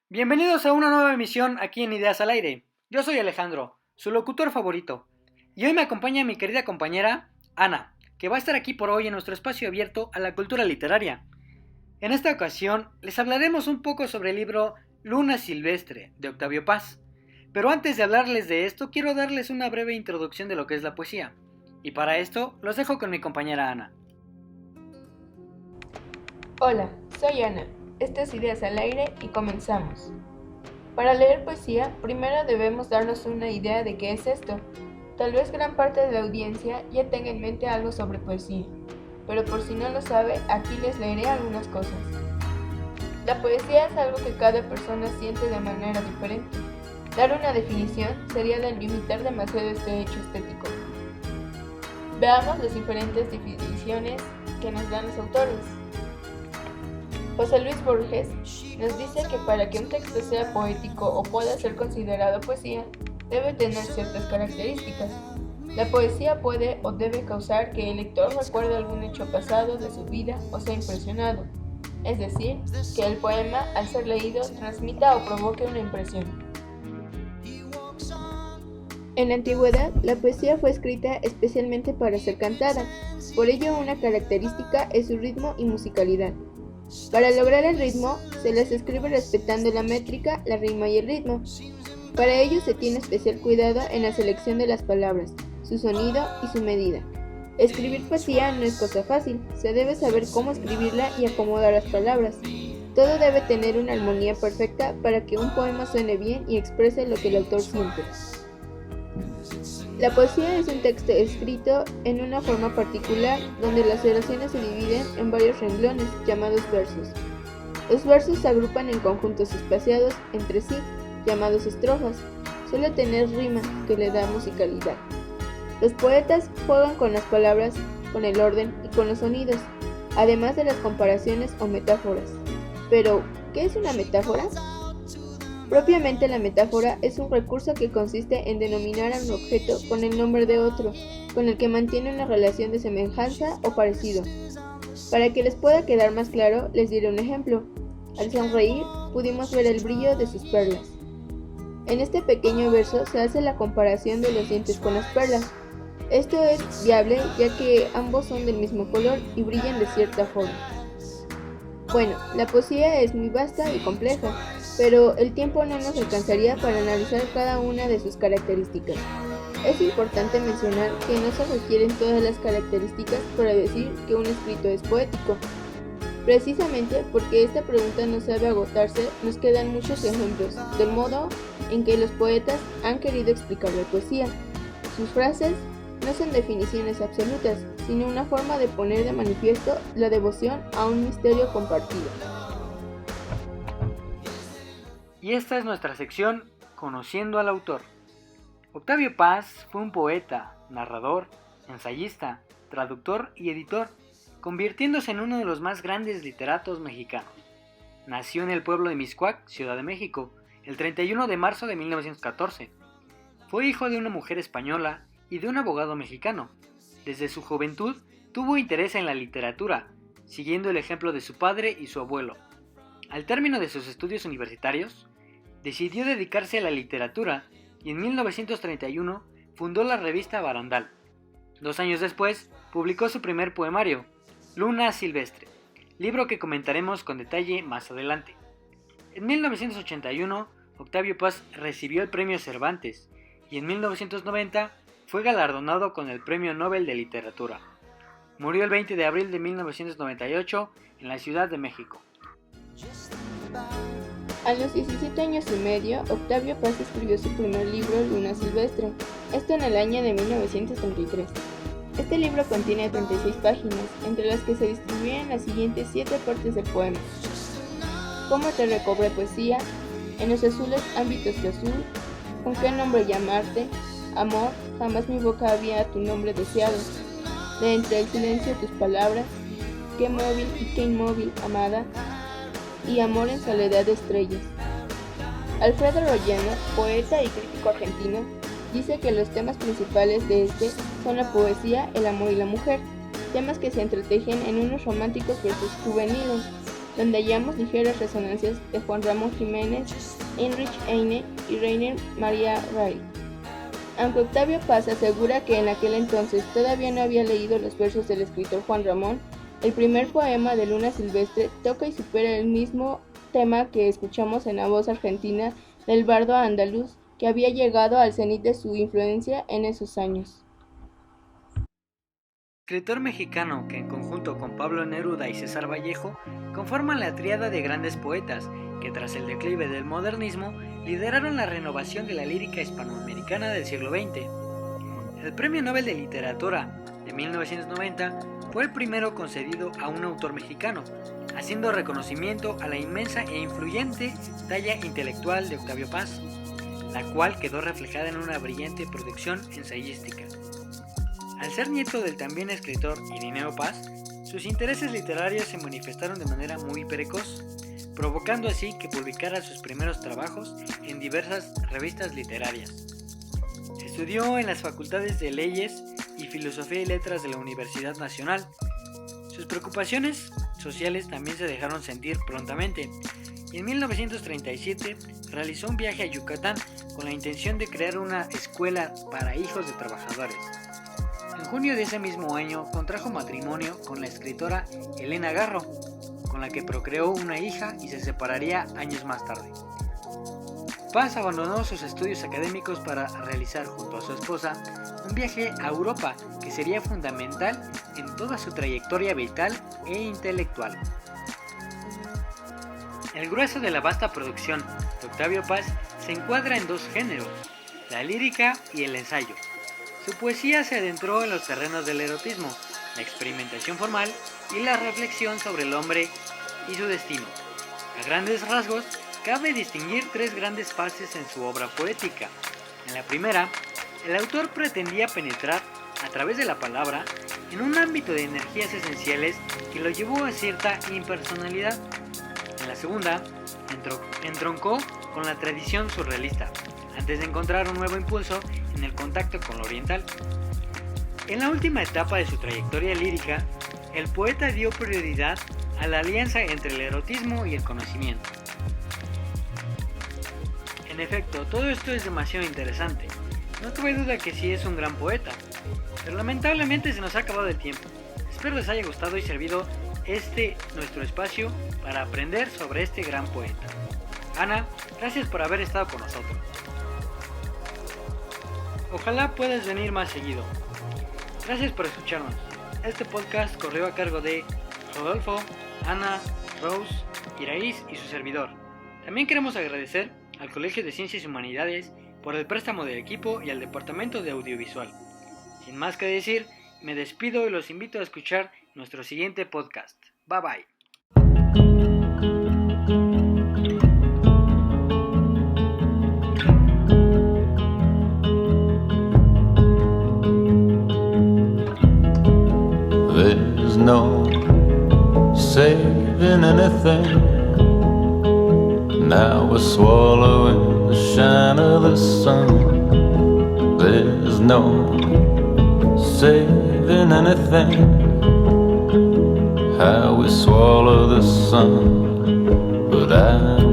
Bienvenidos a una nueva emisión aquí en Ideas al Aire. Yo soy Alejandro, su locutor favorito, y hoy me acompaña mi querida compañera Ana, que va a estar aquí por hoy en nuestro espacio abierto a la cultura literaria. En esta ocasión les hablaremos un poco sobre el libro Luna Silvestre de Octavio Paz. Pero antes de hablarles de esto, quiero darles una breve introducción de lo que es la poesía. Y para esto, los dejo con mi compañera Ana. Hola, soy Ana. Esto es Ideas al Aire y comenzamos. Para leer poesía, primero debemos darnos una idea de qué es esto. Tal vez gran parte de la audiencia ya tenga en mente algo sobre poesía, pero por si no lo sabe, aquí les leeré algunas cosas. La poesía es algo que cada persona siente de manera diferente. Dar una definición sería delimitar demasiado este hecho estético. Veamos las diferentes definiciones que nos dan los autores. José Luis Borges nos dice que para que un texto sea poético o pueda ser considerado poesía, debe tener ciertas características. La poesía puede o debe causar que el lector recuerde algún hecho pasado de su vida o sea impresionado, es decir, que el poema, al ser leído, transmita o provoque una impresión. En la antigüedad, la poesía fue escrita especialmente para ser cantada, por ello una característica es su ritmo y musicalidad. Para lograr el ritmo, se las escribe respetando la métrica, la rima y el ritmo. Para ello se tiene especial cuidado en la selección de las palabras, su sonido y su medida. Escribir poesía no es cosa fácil, se debe saber cómo escribirla y acomodar las palabras. Todo debe tener una armonía perfecta para que un poema suene bien y exprese lo que el autor siente. La poesía es un texto escrito en una forma particular, donde las oraciones se dividen en varios renglones, llamados versos. Los versos se agrupan en conjuntos espaciados entre sí, llamados estrofas. Suele tener rima, que le da musicalidad. Los poetas juegan con las palabras, con el orden y con los sonidos, además de las comparaciones o metáforas. Pero, ¿qué es una metáfora? Propiamente la metáfora es un recurso que consiste en denominar a un objeto con el nombre de otro, con el que mantiene una relación de semejanza o parecido. Para que les pueda quedar más claro, les diré un ejemplo. Al sonreír, pudimos ver el brillo de sus perlas. En este pequeño verso se hace la comparación de los dientes con las perlas. Esto es viable ya que ambos son del mismo color y brillan de cierta forma. Bueno, la poesía es muy vasta y compleja, pero el tiempo no nos alcanzaría para analizar cada una de sus características. Es importante mencionar que no se requieren todas las características para decir que un escrito es poético. Precisamente porque esta pregunta no sabe agotarse, nos quedan muchos ejemplos del modo en que los poetas han querido explicar la poesía. Sus frases no son definiciones absolutas, sino una forma de poner de manifiesto la devoción a un misterio compartido. Y esta es nuestra sección Conociendo al autor. Octavio Paz fue un poeta, narrador, ensayista, traductor y editor, convirtiéndose en uno de los más grandes literatos mexicanos. Nació en el pueblo de Mixcoac, Ciudad de México, el 31 de marzo de 1914. Fue hijo de una mujer española y de un abogado mexicano. Desde su juventud tuvo interés en la literatura, siguiendo el ejemplo de su padre y su abuelo. Al término de sus estudios universitarios, decidió dedicarse a la literatura y en 1931 fundó la revista Barandal. 2 años después, publicó su primer poemario, Luna Silvestre, libro que comentaremos con detalle más adelante. En 1981, Octavio Paz recibió el Premio Cervantes y en 1990 fue galardonado con el Premio Nobel de Literatura. Murió el 20 de abril de 1998 en la Ciudad de México. A los 17 años y medio, Octavio Paz escribió su primer libro, Luna Silvestre, esto en el año de 1933. Este libro contiene 36 páginas, entre las que se distribuyen las siguientes 7 partes del poema. ¿Cómo te recobré poesía? En los azules ámbitos de azul. ¿Con qué nombre llamarte? Amor, jamás mi boca había tu nombre deseado. De entre el silencio tus palabras. Qué móvil y qué inmóvil, amada. Y amor en soledad de estrellas. Alfredo Rollano, poeta y crítico argentino, dice que los temas principales de este son la poesía, el amor y la mujer, temas que se entretejen en unos románticos versos juveniles. donde hallamos ligeras resonancias de Juan Ramón Jiménez, Heinrich Heine y Rainer Maria Rilke. Aunque Octavio Paz asegura que en aquel entonces todavía no había leído los versos del escritor Juan Ramón, el primer poema de Luna Silvestre toca y supera el mismo tema que escuchamos en la voz argentina del bardo andaluz, que había llegado al cenit de su influencia en esos años. Escritor mexicano que en conjunto con Pablo Neruda y César Vallejo conforman la tríada de grandes poetas que tras el declive del modernismo lideraron la renovación de la lírica hispanoamericana del siglo XX. El Premio Nobel de Literatura de 1990 fue el primero concedido a un autor mexicano, haciendo reconocimiento a la inmensa e influyente talla intelectual de Octavio Paz, la cual quedó reflejada en una brillante producción ensayística. Al ser nieto del también escritor Irineo Paz, sus intereses literarios se manifestaron de manera muy precoz, provocando así que publicara sus primeros trabajos en diversas revistas literarias. Estudió en las facultades de Leyes y Filosofía y Letras de la Universidad Nacional. Sus preocupaciones sociales también se dejaron sentir prontamente, y en 1937 realizó un viaje a Yucatán con la intención de crear una escuela para hijos de trabajadores. En junio de ese mismo año contrajo matrimonio con la escritora Elena Garro, con la que procreó una hija y se separaría años más tarde. Paz abandonó sus estudios académicos para realizar junto a su esposa un viaje a Europa que sería fundamental en toda su trayectoria vital e intelectual. El grueso de la vasta producción de Octavio Paz se encuadra en dos géneros, la lírica y el ensayo. Su poesía se adentró en los terrenos del erotismo, la experimentación formal y la reflexión sobre el hombre y su destino. A grandes rasgos, cabe distinguir tres grandes fases en su obra poética. En la primera, el autor pretendía penetrar, a través de la palabra, en un ámbito de energías esenciales que lo llevó a cierta impersonalidad. En la segunda, entroncó con la tradición surrealista, antes de encontrar un nuevo impulso en el contacto con lo oriental. En la última etapa de su trayectoria lírica, el poeta dio prioridad a la alianza entre el erotismo y el conocimiento. En efecto, todo esto es demasiado interesante. No cabe duda que sí es un gran poeta, pero lamentablemente se nos ha acabado el tiempo. Espero les haya gustado y servido nuestro espacio para aprender sobre este gran poeta. Ana, gracias por haber estado con nosotros. Ojalá puedas venir más seguido. Gracias por escucharnos. Este podcast corrió a cargo de Rodolfo, Ana, Rose, Iraís y su servidor. También queremos agradecer al Colegio de Ciencias y Humanidades por el préstamo del equipo y al Departamento de Audiovisual. Sin más que decir, me despido y los invito a escuchar nuestro siguiente podcast. Bye bye. There's no saving anything. Now we're swallowing the shine of the sun. There's no saving anything. How we swallow the sun. But I